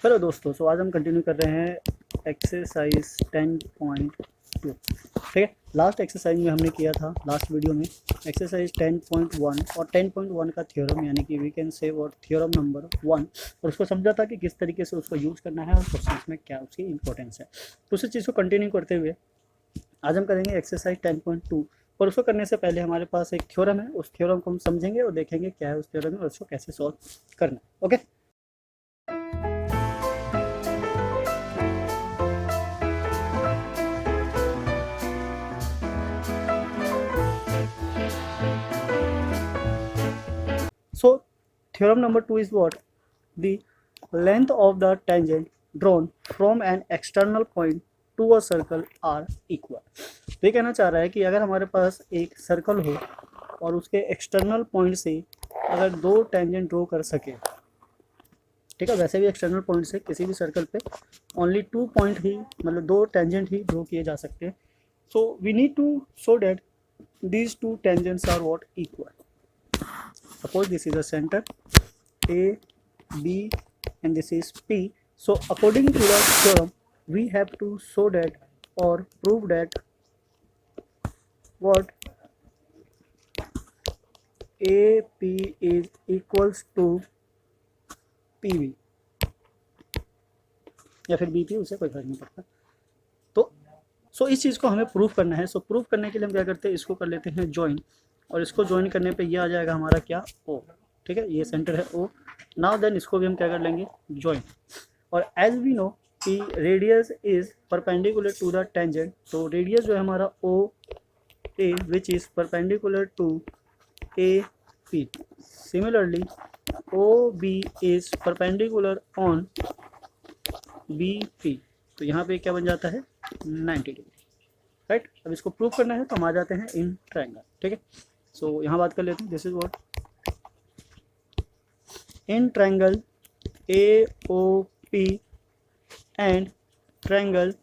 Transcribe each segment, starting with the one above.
Hello दोस्तों, सो आज हम कंटिन्यू कर रहे हैं एक्सरसाइज 10.2। ठीक है, लास्ट एक्सरसाइज में हमने किया था लास्ट वीडियो में एक्सरसाइज 10.1 और 10.1 का थ्योरम यानी कि वी कैन से और थ्योरम नंबर 1, और उसको समझा था कि किस तरीके से उसको यूज़ करना है और क्वेश्चन में क्या उसकी इंपॉर्टेंस है। तो उसी चीज़ को कंटिन्यू करते हुए आज हम करेंगे एक्सरसाइज 10.2, और उसको करने से पहले हमारे पास एक थ्योरम है, उस थ्योरम को हम समझेंगे और देखेंगे क्या है उस थ्योरम में और उसको कैसे सॉल्व करना है। Okay, so theorem number 2 is what? The length of the tangent drawn from an external point to a circle are equal। तो ये कहना चाह रहा है कि अगर हमारे पास एक सर्कल हो और उसके एक्सटर्नल पॉइंट से अगर दो टेंजेंट ड्रॉ कर सके, ठीक है, वैसे भी एक्सटर्नल पॉइंट से किसी भी सर्कल पे ओनली 2 पॉइंट ही, मतलब 2 टेंजेंट ही ड्रॉ किए जा सकते हैं। So we need to show that these two tangents are what? Equal. Suppose this is a center A, B and this is P. So according to the theorem we have to show that or prove that what? AP is equals to PB या फिर BP, उसे कोई फर्क नहीं पड़ता। तो इस चीज़ को हमें प्रूफ करना है। प्रूफ करने के लिए हम क्या करते हैं, इसको कर लेते हैं ज्वाइन, और इसको ज्वाइन करने पे ये आ जाएगा हमारा क्या? O। ठीक है, ये सेंटर है O। नाउ देन इसको भी हम क्या कर लेंगे? ज्वाइन। और एज वी नो कि radius is perpendicular to the tangent, तो रेडियस जो है हमारा OA which is perpendicular to AP। Similarly OB is perpendicular on BP। तो यहाँ पे क्या बन जाता है? 90 डिग्री। राइट, अब इसको प्रूव करना है तो हम आ जाते हैं इन ट्रायंगल। ठीक है, सो यहाँ बात कर लेते हैं। This is what? In triangle AOP and triangle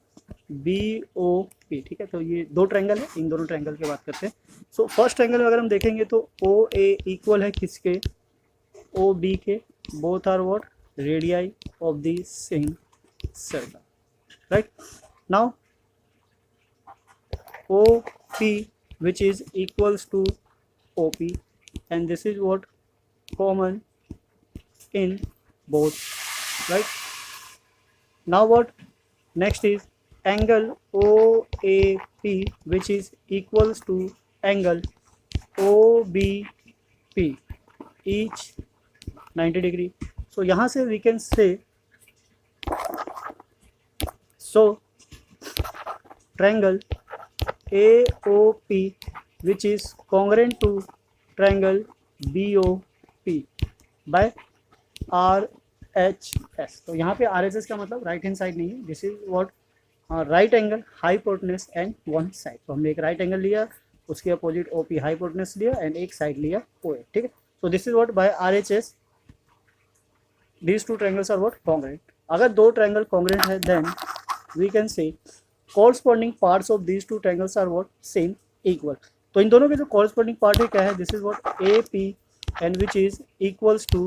BOP। ठीक है, तो ये दो ट्रायंगल है, इन दोनों ट्रायंगल की बात करते हैं। सो फर्स्ट ट्रायंगल में अगर हम देखेंगे तो OA इक्वल है किसके? OB के। Both are what? Radii of the same circle. Right, now OP which is equals to OP and this is what? Common in both. Right, now what? Next is angle OAP which is equals to angle OBP, each 90 degree. So यहाँ से we can say, so triangle AOP which is congruent to triangle BOP by RHS। तो यहाँ पे RHS का मतलब right hand side नहीं है, this is what? Right angle hypotenuse and one side. तो हमने एक राइट एंगल लिया, उसके अपोजिट OP हाइपोटेन्यूज लिया एंड एक साइड लिया OA। ठीक है, so this is what? By RHS these two triangles are what? Congruent। अगर दो ट्रायंगल congruent है then we can say corresponding parts of these two triangles are what? Same, equal। तो इन दोनों के जो corresponding part है क्या है? This is what? AP and which is equals to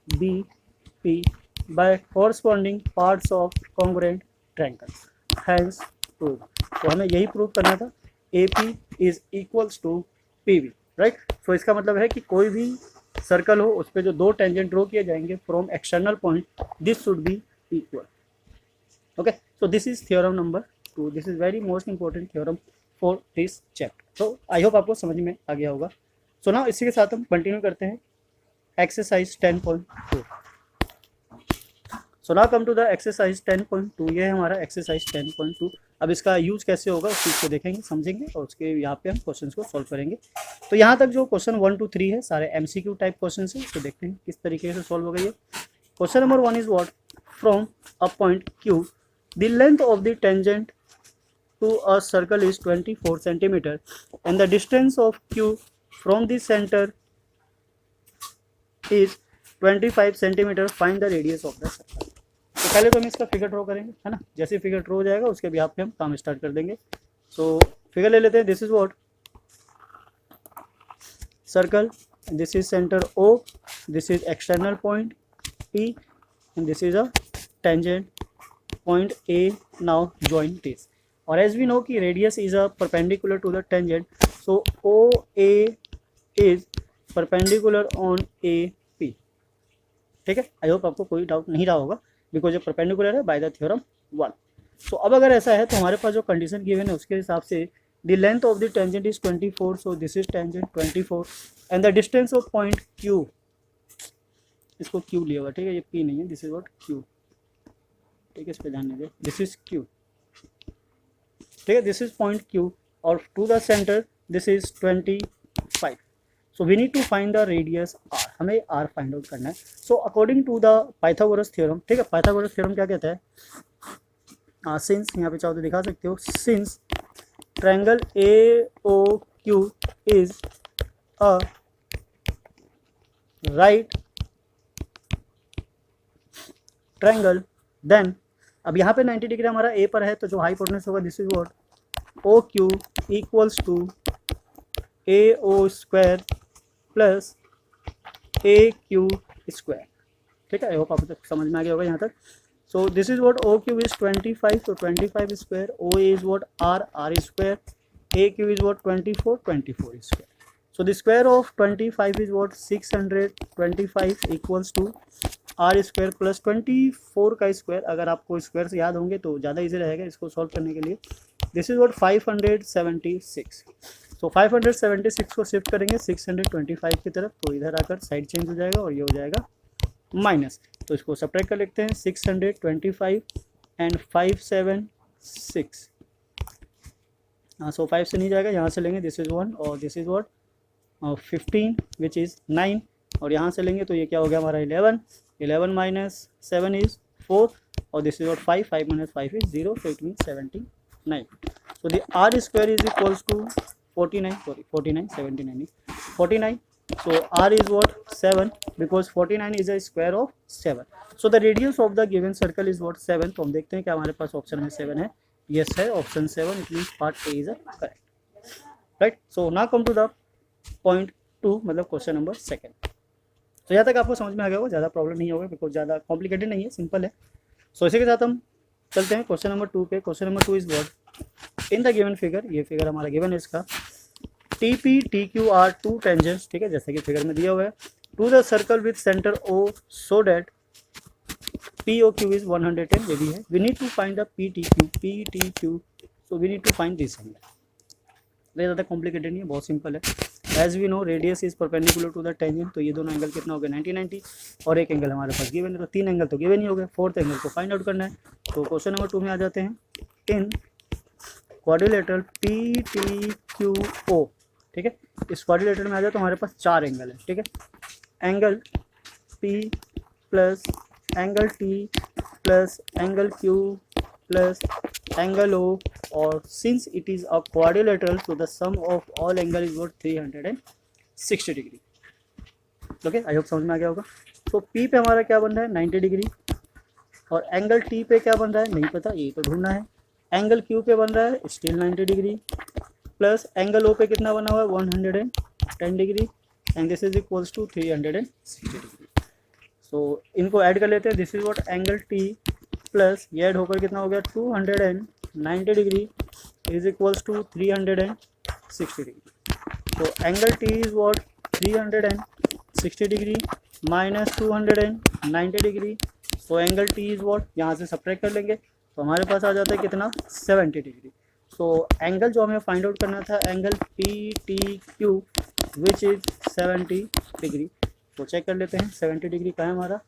BP by corresponding parts of congruent triangles, hence proof। तो हमें यही प्रूव करना था, AP is equals to PB। Right, so इसका मतलब है कि कोई भी सर्कल हो उस पर जो दो टेंजेंट ड्रॉ किए जाएंगे from external point, this should be equal. Okay, so this is theorem number 2। This is very most important theorem for this chapter. तो आई होप आपको समझ में आ गया होगा। सो नाउ इसी के साथ हम कंटिन्यू करते हैं exercise 10.2। So now come to the exercise 10.2। ये है हमारा एक्सरसाइज 10.2। अब इसका यूज कैसे होगा उस चीज़ को देखेंगे, समझेंगे, और उसके यहाँ पे हम क्वेश्चन को सॉल्व करेंगे। तो यहाँ तक जो क्वेश्चन 1 to 3 है सारे MCQ टाइप क्वेश्चन है, तो देखते हैं किस तरीके से सॉल्व हो गई है। Question number 1 is what? From a point Q the length of the tangent to a circle is 24 centimeter and the distance of Q from the center is 25 centimeter। find the radius of the circle। तो पहले तो हम इसका figure draw करेंगे, है ना। जैसे figure draw हो जाएगा उसके बिहाफ पे हम काम स्टार्ट कर देंगे। सो फिगर ले लेते हैं। This is what? Circle, this is centre O, this is external point P and this is a tangent point A now join this, और एज वी नो कि radius is a perpendicular to the tangent, so O A is perpendicular on A P. ठीक है, आई hope आपको कोई doubt नहीं रहा होगा, because ये परपेंडिकुलर है बाय द थ्योरम 1। सो अब अगर ऐसा है तो हमारे पास जो कंडीशन गिवन है उसके हिसाब से the length of the tangent is 24, so this is tangent 24 and the distance of point Q, इसको क्यू लिया हुआ, ठीक है, ये पी नहीं है, दिस इज व्हाट क्यू, ठीक है, इस पर ध्यान दीजिए, दिस इज क्यू, ठीक है, दिस इज पॉइंट क्यू और to the centre this is 25। So we need to find the radius R, हमें आर फाइंड आउट करना है। So according to the Pythagoras theorem, ठीक है, पाइथागोरस थ्योरम क्या कहता है, सिंस यहाँ पे चाहो तो दिखा सकते हो, since triangle A O Q is a right triangle, then अब यहाँ पे 90 डिग्री हमारा ए पर है, तो जो हाइपोटेन्यूज होगा this is what O Q equals to A O square plus A Q square. ठीक है, आई होप आपको समझ में आ गया होगा यहाँ तक। So this is what O Q is 25, तो 25 square, O is what R, R square, A Q is what 24, 24 square. So the square of 25 is what 625 equals to r square plus 24 का square, अगर आपको square से याद होंगे तो ज़्यादा easy रहेगा इसको सॉल्व करने के लिए। This is what 576। सो 576 को शिफ्ट करेंगे 625 की तरफ, तो इधर आकर साइड चेंज हो जाएगा और ये हो जाएगा माइनस, तो इसको सब्ट्रैक्ट कर लेते हैं 625 एंड 576। हाँ, सो 5 से नहीं जाएगा, यहाँ से लेंगे दिस इज 1 और this is what 15 which is 9, और यहाँ से लेंगे तो ये क्या हो गया हमारा 11, 11 माइनस 7 इज़ 4 और this is what 5, 5 minus 5 is 0, so it means 79। so the r square is equals to 49, sorry 49, 79 is 49, so r is what 7 because 49 is a square of 7, so the radius of the given circle is what 7। तो हम देखते हैं कि हमारे पास option में 7 है, yes है option 7, it means part A is a correct, right. So now come to the point 2, मतलब क्वेश्चन नंबर 2। तो यहाँ तक आपको समझ में आ गया होगा, ज़्यादा प्रॉब्लम नहीं होगा बिकॉज ज़्यादा कॉम्प्लिकेटेड नहीं है, सिंपल है। सो इसी के साथ हम चलते हैं क्वेश्चन नंबर 2 पे। Question number 2 is what in the given figure, ये फिगर हमारा गिवन है इसका, T P T Q are two tangents, ठीक है, जैसे कि फिगर में दिया हुआ है, to the circle with centre O so that P O Q is 110, ये भी है। We need to find the P T Q, so we need to find this angle. ये ज़्यादा कॉम्प्लिकेटेड नहीं है, बहुत सिंपल है। As we know radius is perpendicular to the tangent, तो ये दोनों एंगल कितना हो गया 90 90, और एक एंगल हमारे पास गिवन है, तो 3 एंगल तो गिवन ही हो गए, 4th एंगल को फाइंड आउट करना है। तो क्वेश्चन नंबर 2 में आ जाते हैं, in quadrilateral P T Q O, ठीक है, इस क्वाड्रिलेटरल में आ जाए तो हमारे पास 4 एंगल है, ठीक है, angle P plus angle T plus angle Q plus angle O, और since it is a quadrilateral so the sum of all angle is what 360 degree. Okay, I hope समझ में आ गया होगा। तो P पे हमारा क्या बन रहा है 90 डिग्री, और एंगल T पे क्या बन रहा है नहीं पता, ये तो ढूंढना है। एंगल Q पे बन रहा है still 90 degree, plus angle O पे कितना बना हुआ है 110 degree, and this is equals to 360 degree. So इनको ऐड कर लेते हैं, this is what angle T plus ये ऐड होकर कितना हो गया 290 degree is equals to 360 degree. तो angle T is what 360 degree minus 290 degree, तो एंगल T इज व्हाट, यहाँ से सब्ट्रैक्ट कर लेंगे तो हमारे पास आ जाता है कितना 70 डिग्री। सो एंगल जो हमें फाइंड आउट करना था angle P T Q which is 70 degree, तो चेक कर लेते हैं 70 डिग्री का है हमारा,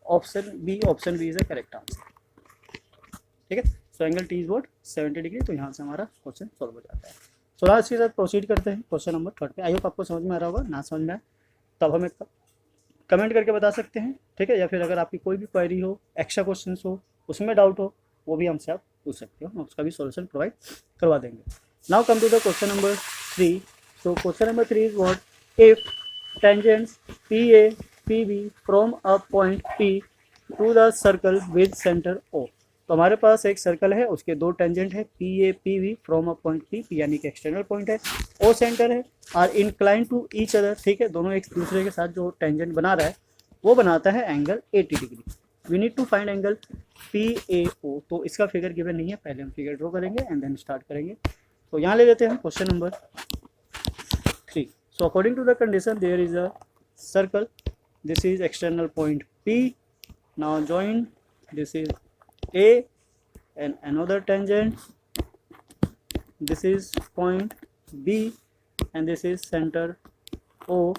option B is a correct answer, ठीक है। So angle T is what 70 degree, तो यहाँ से हमारा क्वेश्चन सॉल्व हो जाता है। सो now इसके साथ प्रोसीड करते हैं क्वेश्चन नंबर 3 पे। आई होप आपको समझ में आ रहा होगा, ना समझ में आए तब हमें कमेंट करके बता सकते हैं, ठीक है, या फिर अगर आपकी कोई भी क्वेरी हो, एक्स्ट्रा क्वेश्चन हो, उसमें डाउट हो, वो भी हमसे आप पूछ सकते हो, हम उसका भी सॉल्यूशन प्रोवाइड करवा देंगे। Now come to the question number 3। So question number 3 is what if tangents P A P B from a point P to the circle with centre O. तो हमारे पास एक सर्कल है, उसके 2 टेंजेंट है P A P V from a point P, यानी कि external point है, O centre है, are inclined to each other, ठीक है, दोनों एक दूसरे के साथ जो टेंजेंट बना रहा है वो बनाता है angle 80 degree. We need to find angle PAO। तो इसका फिगर गिवन नहीं है, पहले हम फिगर ड्रॉ करेंगे एंड देन स्टार्ट करेंगे। तो यहाँ ले लेते हैं question number 3। So according to the condition there is a circle, this is external point P, now join this is A and another tangent, this is point B and this is center O,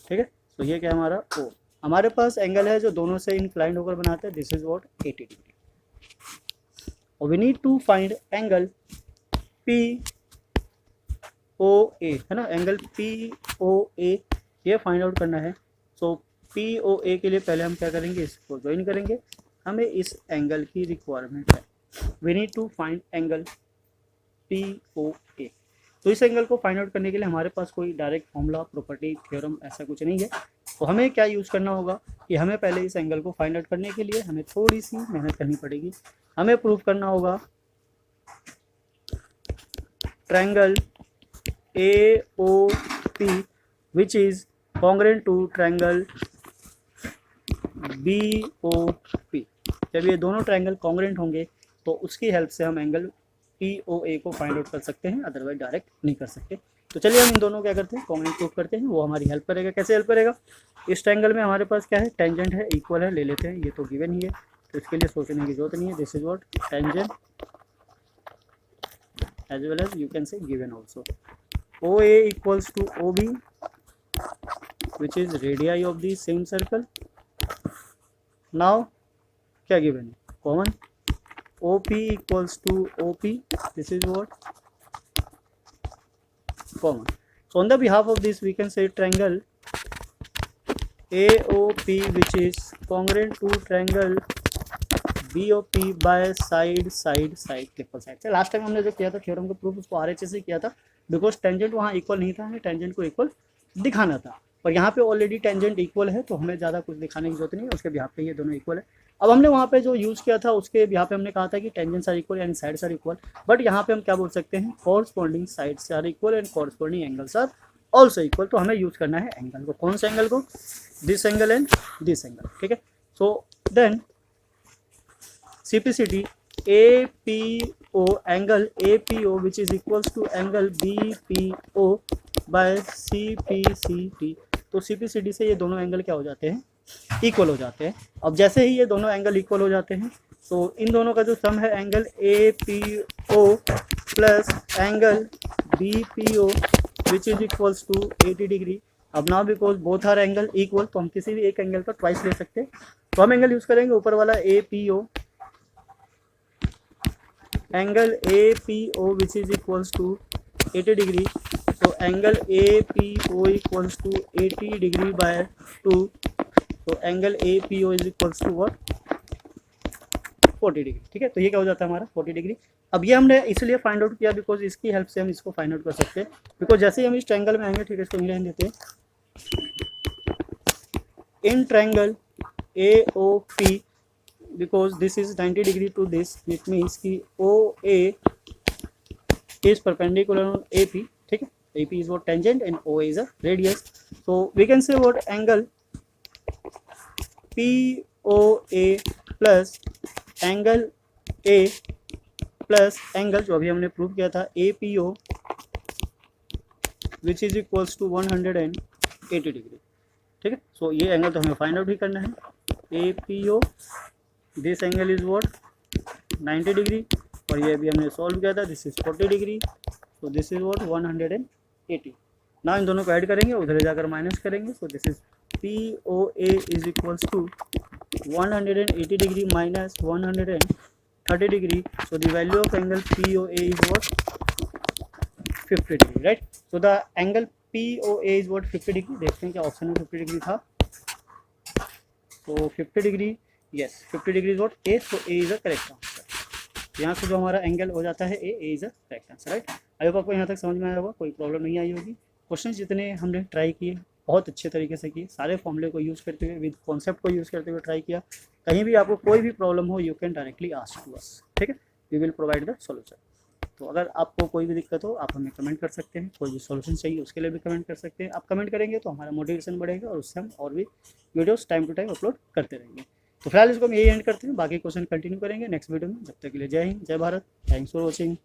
ठीक है। तो ये क्या हमारा O, हमारे पास angle है जो दोनों से इंक्लाइंड होकर बनाते हैं, दिस इज व्हाट 80 डिग्री। और we need to find angle POA, है ना, एंगल POA ये फाइंड आउट करना है। सो POA के लिए पहले हम क्या करेंगे, इसको ज्वाइन करेंगे, हमें इस एंगल की रिक्वायरमेंट है। We need to find angle POA। तो इस एंगल को फाइंड आउट करने के लिए हमारे पास कोई डायरेक्ट फॉर्मूला, प्रॉपर्टी, थ्योरम ऐसा कुछ नहीं है। तो हमें क्या यूज़ करना होगा कि हमें पहले इस एंगल को फाइंड आउट करने के लिए हमें थोड़ी सी मेहनत करनी पड़ेगी। हमें प्रूव करना होगा triangle AOP which is congruent to triangle BOP। जब ये दोनों ट्रायंगल कॉन्ग्रुएंट होंगे तो उसकी हेल्प से हम एंगल POA को फाइंड आउट कर सकते हैं, अदरवाइज डायरेक्ट नहीं कर सकते। तो चलिए हम इन दोनों क्या करते हैं, कॉन्ग्रुएंट प्रूव करते हैं, वो हमारी हेल्प करेगा। कैसे हेल्प करेगा, इस ट्रायंगल में हमारे पास क्या है, टेंजेंट है, इक्वल है, ले लेते हैं, ये तो गिवन ही है, तो इसके लिए सोचने की जरूरत नहीं है। This is what tangent as well as you can say given also. OA equals to OB which is radii of the same circle. Now क्या गिवन है, common, OP equals to OP, this is what common. So on the behalf of this we can say triangle AOP which is congruent to triangle BOP by side triple side। Last time हमने जो किया था theorem का proof उसको RHS से किया था, because tangent वहाँ इक्वल नहीं था, हमें टेंजेंट को इक्वल दिखाना था, और यहाँ पे ऑलरेडी टेंजेंट इक्वल है तो हमें ज़्यादा कुछ दिखाने की जरूरत नहीं है, उसके बिहाफ पे ये दोनों इक्वल है। अब हमने वहाँ पे जो यूज़ किया था उसके बिहाफ पे हमने कहा था कि टेंजेंट्स आर इक्वल यानी साइड्स आर इक्वल, बट यहाँ पे हम क्या बोल सकते हैं, corresponding sides are equal and corresponding angles are also equal. तो हमें यूज़ करना है एंगल को, कौन सा एंगल को, this angle and this angle, ठीक है। So then CPCT APO angle APO which is equals to angle BPO by CPCT। तो CPCT से ये दोनों एंगल क्या हो जाते हैं, इक्वल हो जाते हैं। अब जैसे ही ये दोनों एंगल इक्वल हो जाते हैं तो इन दोनों का जो सम है angle APO plus angle BPO which is equals to 80 degree. अब now because both are angle equal तो हम किसी भी एक एंगल का ट्वाइस ले सकते हैं, तो हम एंगल यूज करेंगे ऊपर वाला APO, angle APO which is equals to 80 degree. तो angle APO equals to 80 degree by 2, तो angle APO is equals to what 40 degree, ठीक है। तो ये क्या हो जाता है हमारा 40 डिग्री। अब ये हमने इसलिए फाइंड आउट किया बिकॉज इसकी हेल्प से हम इसको फाइंड आउट कर सकते हैं, बिकॉज जैसे ही हम इस ट्रायंगल में आएंगे, ठीक है, इसको इंग्लिश देते हैं, in triangle AOP because this is 90 degree to this, it means कि OA is perpendicular on AP, ठीक है, AP is what tangent and OA is a radius, so we can say what angle POA plus angle A plus angle जो अभी हमने prove किया था APO which is equals to 180 degree, ठीक है। सो ये एंगल तो हमें फाइंड आउट ही करना है, APO this angle is what 90 degree, और ये अभी हमने सॉल्व किया था, दिस इज 40 डिग्री, तो दिस इज व्हाट 180। ना इन दोनों को ऐड करेंगे, उधर जाकर माइनस करेंगे, so this is POA is equals to 180 degree minus 130 degree, so the value of angle POA is what 50 degree, right. So the angle POA is what 50 degree. देखते हैं क्या ऑप्शन में 50 डिग्री था, तो 50 degree, yes 50 degree is what A, so A is a correct answer. यहाँ से जो हमारा एंगल हो जाता है A is a correct answer, right. I hope आपको यहाँ तक समझ में आया होगा, कोई प्रॉब्लम नहीं आई होगी। क्वेश्चन जितने हमने ट्राई किए बहुत अच्छे तरीके से किए, सारे फॉर्मूले को यूज़ करते हुए, विद कॉन्सेप्ट को यूज़ करते हुए ट्राई किया। कहीं भी आपको कोई भी प्रॉब्लम हो, you can directly ask to us, ठीक है, we will provide the solution. तो अगर आपको कोई भी दिक्कत हो आप हमें कमेंट कर सकते हैं, कोई भी सॉल्यूशन चाहिए उसके लिए भी कमेंट कर सकते हैं। आप कमेंट करेंगे तो हमारा मोटिवेशन बढ़ेगा और उससे हम और भी videos time to time upload करते रहेंगे। तो फिलहाल इसको हम यही एंड करते हैं, बाकी क्वेश्चन कंटिन्यू करेंगे नेक्स्ट वीडियो में। जब तक के लिए जय हिंद, जय भारत, थैंक्स फॉर वॉचिंग।